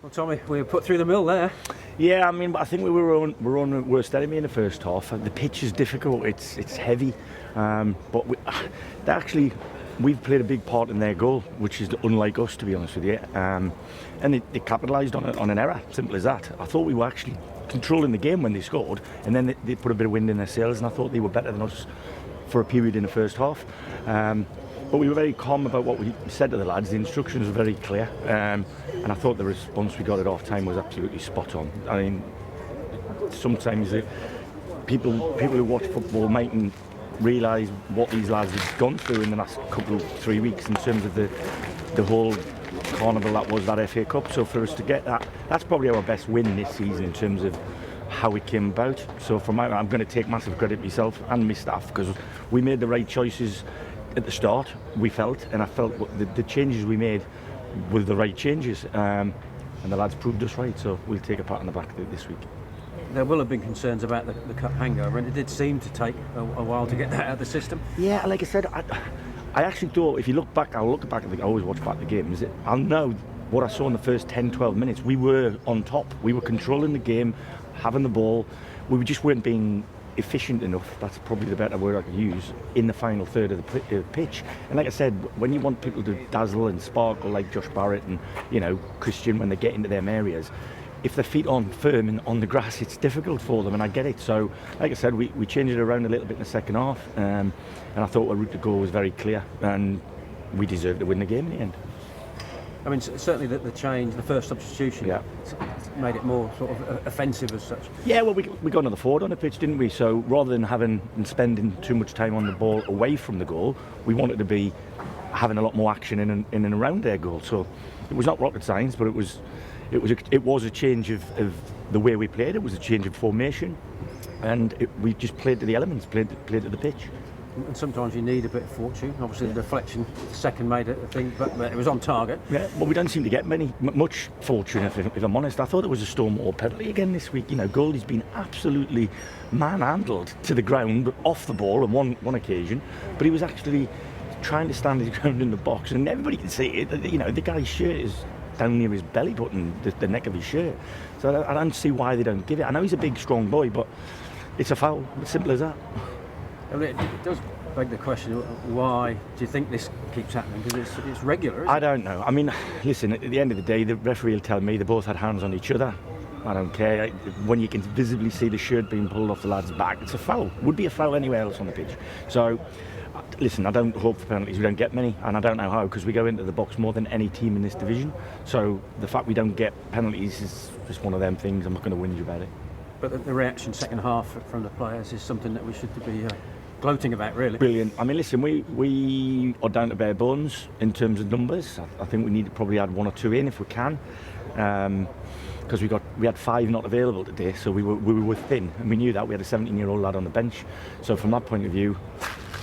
Well, Tommy, we were put through the mill there. Yeah, I mean, I think we were on worst enemy in the first half. The pitch is difficult. It's heavy, but we've played a big part in their goal, which is unlike us, to be honest with you. And they capitalised on an error. Simple as that. I thought we were actually controlling the game when they scored, and then they put a bit of wind in their sails, and I thought they were better than us for a period in the first half. But we were very calm about what we said to the lads. The instructions were very clear, and I thought the response we got at half time was absolutely spot on. I mean, sometimes people who watch football mightn't realise what these lads have gone through in the last couple of 3 weeks in terms of the whole carnival that was that FA Cup. So for us to get that, that's probably our best win this season in terms of how it came about. So I'm going to take massive credit myself and my staff, because we made the right choices at the start, we felt, and I felt the changes we made were the right changes, and the lads proved us right, so we'll take a pat on the back this week. There will have been concerns about the cup hangover, and it did seem to take a while to get that out of the system. Yeah, like I said, I actually thought, if you look back, I always watch back the games, I'll know what I saw in the first 10-12 minutes. We were on top, we were controlling the game, having the ball, we just weren't being efficient enough, that's probably the better word I could use, in the final third of the pitch. And like I said, when you want people to dazzle and sparkle like Josh Barrett and Christian, when they get into them areas, if their feet aren't firm and on the grass, it's difficult for them, and I get it. So like I said, we changed it around a little bit in the second half, and I thought our route to goal was very clear, and we deserved to win the game in the end. I mean, certainly the change, the first substitution, made it more sort of offensive as such. Yeah, well, we got another forward on the pitch, didn't we? So rather than having and spending too much time on the ball away from the goal, we wanted to be having a lot more action in and around their goal. So it was not rocket science, but it was a change of the way we played. It was a change of formation, and we just played to the elements, played to the pitch. And sometimes you need a bit of fortune. Obviously, the deflection, the second made it a thing, but it was on target. Yeah, well, we don't seem to get much fortune, if I'm honest. I thought it was a Stormwater penalty again this week. Goldie's been absolutely manhandled to the ground, off the ball on one occasion, but he was actually trying to stand his ground in the box, and everybody can see it. The guy's shirt is down near his belly button, the neck of his shirt. So I don't see why they don't give it. I know he's a big, strong boy, but it's a foul. It's simple as that. I mean, it does beg the question, why do you think this keeps happening? Because it's regular, isn't it? I don't know. I mean, listen, at the end of the day, the referee will tell me they both had hands on each other. I don't care. When you can visibly see the shirt being pulled off the lad's back, it's a foul. Would be a foul anywhere else on the pitch. So, listen, I don't hope for penalties. We don't get many, and I don't know how, because we go into the box more than any team in this division. So the fact we don't get penalties is just one of them things. I'm not going to whinge about it. But the reaction second half from the players is something that we should be gloating about, really. Brilliant. I mean, listen, we are down to bare bones in terms of numbers. I think we need to probably add 1 or 2 in if we can, because we had 5 not available today, so we were thin, and we knew that. We had a 17-year-old lad on the bench, so from that point of view,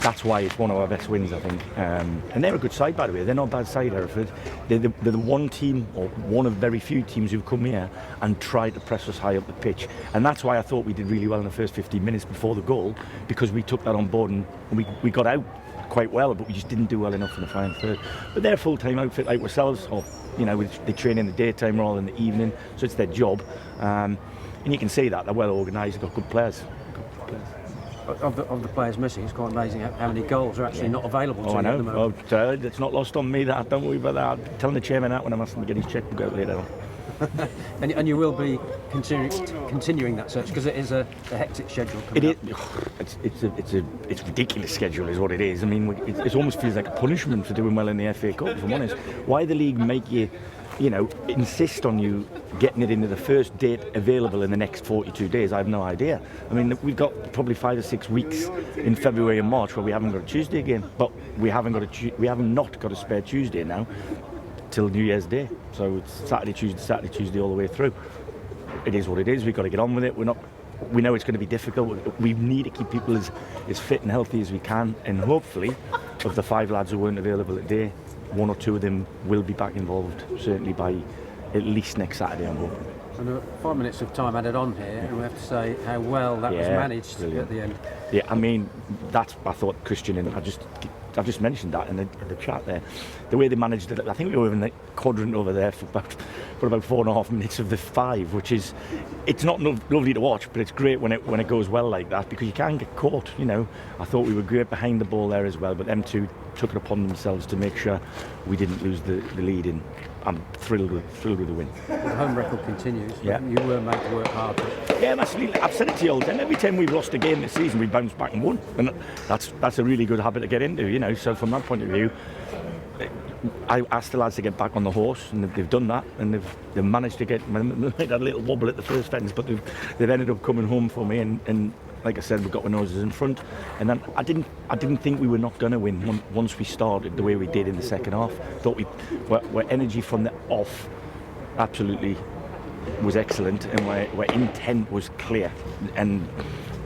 that's why it's one of our best wins, I think. And they're a good side, by the way. They're not a bad side, Hereford. They're the one team, or one of very few teams, who've come here and tried to press us high up the pitch. And that's why I thought we did really well in the first 15 minutes before the goal, because we took that on board and we got out quite well, but we just didn't do well enough in the final third. But they're a full-time outfit like ourselves, or they train in the daytime rather than the evening, so it's their job. And you can see that they're well organised, they've got good players. Of the players missing, it's quite amazing how many goals are actually not available to you at the moment. It's not lost on me, that. Don't worry about that. I'm telling the chairman that when I'm asking him to get his chequebook out later on. and you will be continuing that search, because it is a hectic schedule coming up. It's ridiculous schedule is what it is. I mean, it almost feels like a punishment for doing well in the FA Cup, if I'm honest. Why the league make you insist on you getting it into the first date available in the next 42 days, I have no idea. I mean, we've got probably 5 or 6 weeks in February and March where we haven't got a Tuesday game, but we haven't not got a spare Tuesday now till New Year's Day. So it's Saturday, Tuesday all the way through. It is what it is. We've got to get on with it. We know it's going to be difficult. We need to keep people as fit and healthy as we can, and hopefully, of the 5 lads who weren't available today, 1 or 2 of them will be back involved, certainly by at least next Saturday, I'm hoping. And there were 5 minutes of time added on here, and we have to say how well that was managed at the end. Yeah, I mean, I thought Christian, and I've just mentioned that in the chat there. The way they managed it, I think we were in the quadrant over there for about 4.5 minutes of the 5, which is, it's not lovely to watch, but it's great when it goes well like that, because you can get caught. You know, I thought we were great behind the ball there as well, but them two took it upon themselves to make sure we didn't lose the lead. And I'm thrilled with the win. The home record continues. Yeah. You were made to work hard. But Yeah, massively. I've said it to you all the time. Every time we've lost a game this season, we bounce back and won, and that's a really good habit to get into. You know, so from that point of view, I asked the lads to get back on the horse, and they've done that, and they've managed to get. They made a little wobble at the first fence, but they've ended up coming home for me, and like I said, we've got our noses in front. And then I didn't think we were not going to win once we started the way we did in the second half. Thought our energy from the off absolutely was excellent, and our intent was clear, and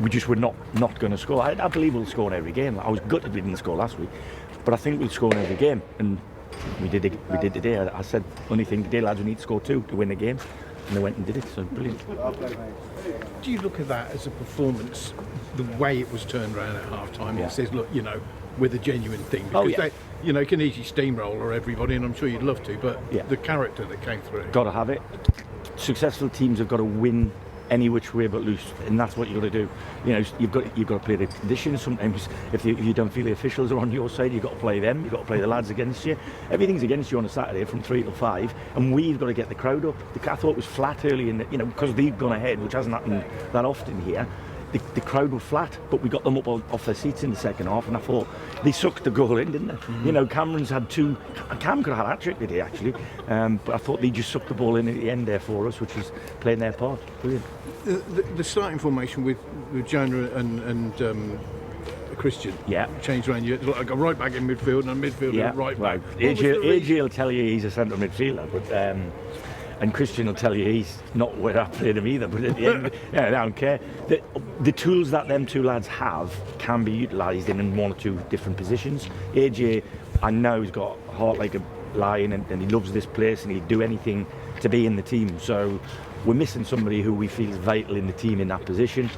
we just were not going to score. I believe we'll score in every game. I was gutted we didn't score last week, but I think we'll score in every game, and we did today. I said, only thing today, lads, we need to score 2 to win the game, and they went and did it. So brilliant. Do you look at that as a performance, the way it was turned around at half time? Yeah. It says, look, you know, with a genuine thing, because they, you know, can easily steamroller everybody, and I'm sure you'd love to, but the character that came through. Got to have it. Successful teams have got to win any which way but loose, and that's what you've got to do. You know, you've got to play the conditions. Sometimes if you don't feel the officials are on your side, you've got to play them. You've got to play the lads against you. Everything's against you on a Saturday from 3 till 5, and we've got to get the crowd up. I thought it was flat early in the, you know, because they've gone ahead, which hasn't happened that often here. The crowd were flat, but we got them up off their seats in the second half, and I thought they sucked the goal in, didn't they? Mm-hmm. You know, Cameron's had 2. Cam could have had a hat-trick today, actually, but I thought they just sucked the ball in at the end there for us, which was playing their part. Brilliant. The starting formation with Jonah and Christian changed around. You like a right back in midfield and a midfielder and a right back. AJ will tell you he's a centre midfielder, but and Christian will tell you he's not where I played him either. But at the end, I don't care. The tools that them two lads have can be utilised in 1 or 2 different positions. AJ, I know he's got a heart like a lion, and he loves this place, and he'd do anything to be in the team. So we're missing somebody who we feel is vital in the team in that position,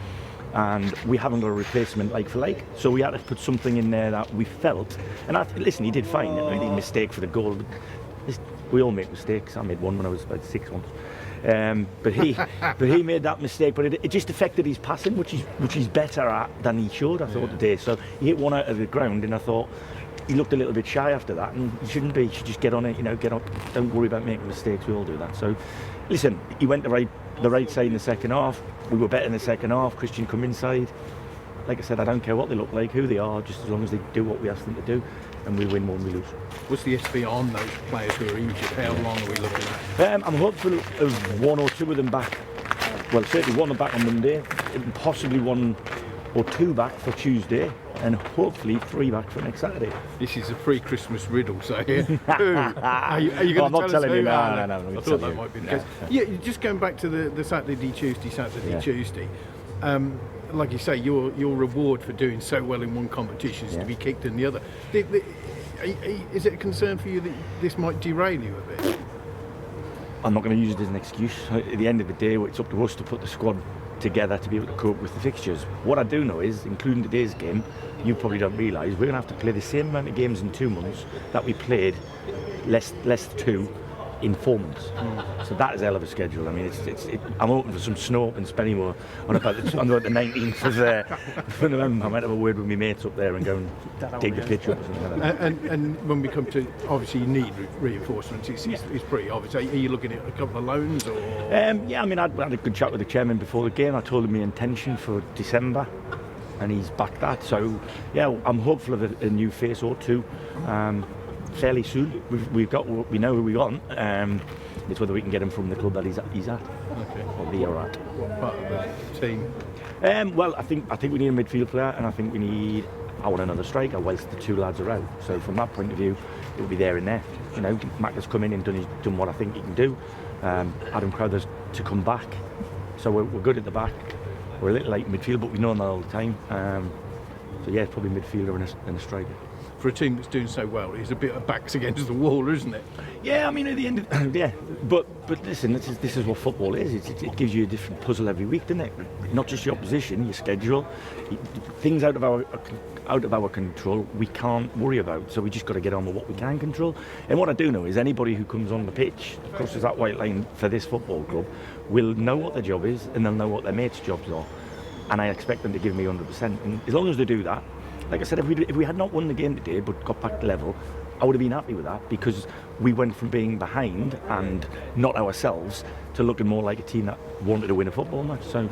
and we haven't got a replacement like for like. So we had to put something in there that we felt. And listen, he did fine. I mean, mistake for the goal. We all make mistakes. I made one when I was about 6 once, but he made that mistake. But it just affected his passing, which he's better at than he should, I thought, today. So he hit one out of the ground, and I thought he looked a little bit shy after that, and he shouldn't be. He should just get on it, you know, get up. Don't worry about making mistakes. We all do that. So, listen, he went the right side in the second half. We were better in the second half. Christian come inside. Like I said, I don't care what they look like, who they are, just as long as they do what we ask them to do, and we win more than we lose. What's the SB on those players who are injured? How long are we looking at? I'm hopeful of 1 or 2 of them back. Well, certainly 1 back on Monday, possibly 1 or 2 back for Tuesday, and hopefully 3 back for next Saturday. This is a pre-Christmas riddle, so here. Are you going to I'm not telling you. No, I thought that might be the case. Yeah, just going back to the Saturday, Tuesday. Like you say, your reward for doing so well in one competition is to be kicked in the other. Is it a concern for you that this might derail you a bit? I'm not going to use it as an excuse. At the end of the day, it's up to us to put the squad together to be able to cope with the fixtures. What I do know is, including today's game, you probably don't realise, we're going to have to play the same amount of games in 2 months that we played, less 2, in 4 months. So that is a hell of a schedule. I mean, I'm hoping for some snow up in Spennymoor on about the 19th of November. I might have a word with my mates up there and go and dig the pitch up or something like that. And when we come to, obviously you need reinforcements, it's pretty obvious. Are you looking at a couple of loans or? Yeah, I mean, I had a good chat with the chairman before the game. I told him my intention for December, and he's backed that. So yeah, I'm hopeful of a new face or 2. Fairly soon. We know who we want. It's whether we can get him from the club that he's at, or they are at. What part of the team? Well, I think we need a midfield player, and I think I want another striker whilst the 2 lads are out. So from that point of view, it will be there and there. You know, Mac has come in and done what I think he can do. Adam Crowther's to come back, so we're good at the back. We're a little late in midfield, but we know that all the time. So yeah, it's probably midfielder and a striker. For a team that's doing so well, it's a bit of backs against the wall, isn't it? Yeah, I mean, at the end of, yeah, but listen, this is what football is. It gives you a different puzzle every week, doesn't it? Not just your opposition, your schedule, things out of our out of our control, we can't worry about. So we just got to get on with what we can control. And what I do know is anybody who comes on the pitch, crosses that white line for this football club, will know what their job is and they'll know what their mates' jobs are. And I expect them to give me 100%. And as long as they do that, like I said, if we had not won the game today but got back to level, I would have been happy with that, because we went from being behind and not ourselves to looking more like a team that wanted to win a football match. So,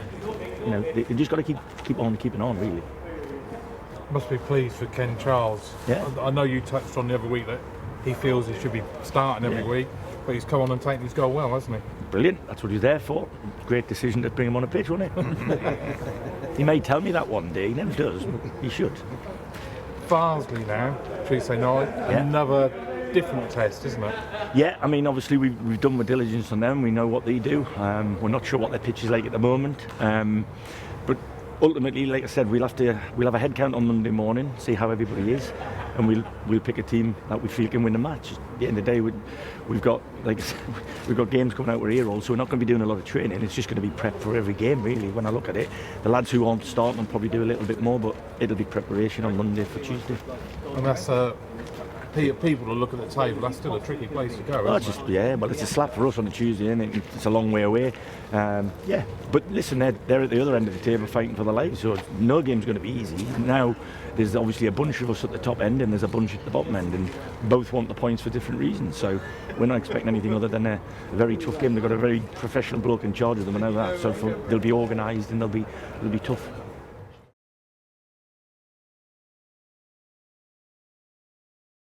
you know, they just got to keep on keeping on, really. Must be pleased for Ken Charles. Yeah. I know you touched on the other week that he feels he should be starting every week, but he's come on and taken his goal well, hasn't he? Brilliant. That's what he's there for. Great decision to bring him on a pitch, wasn't it? He may tell me that one day. He never does, but he should. Farsley now, Tuesday night, another different test, isn't it? Yeah, I mean, obviously we've done the diligence on them. We know what they do. We're not sure what their pitch is like at the moment, but ultimately, like I said, we'll have a head count on Monday morning, see how everybody is, and we'll pick a team that we feel can win the match. At the end of the day, we've got, like I said, we've got games coming out with here all, so we're not going to be doing a lot of training. It's just going to be prep for every game, really. When I look at it, the lads who aren't starting will probably do a little bit more, but it'll be preparation on Monday for Tuesday. And that's people to look at the table. That's still a tricky place to go. Well, Isn't it? yeah, but it's a slap for us on a Tuesday, and it's a long way away. Yeah, but listen, they're at the other end of the table fighting for the life, so no game's going to be easy. Now, there's obviously a bunch of us at the top end, and there's a bunch at the bottom end, and both want the points for different reasons. So we're not expecting anything other than a very tough game. They've got a very professional bloke in charge of them, I know that. So they'll be organised and they'll be tough.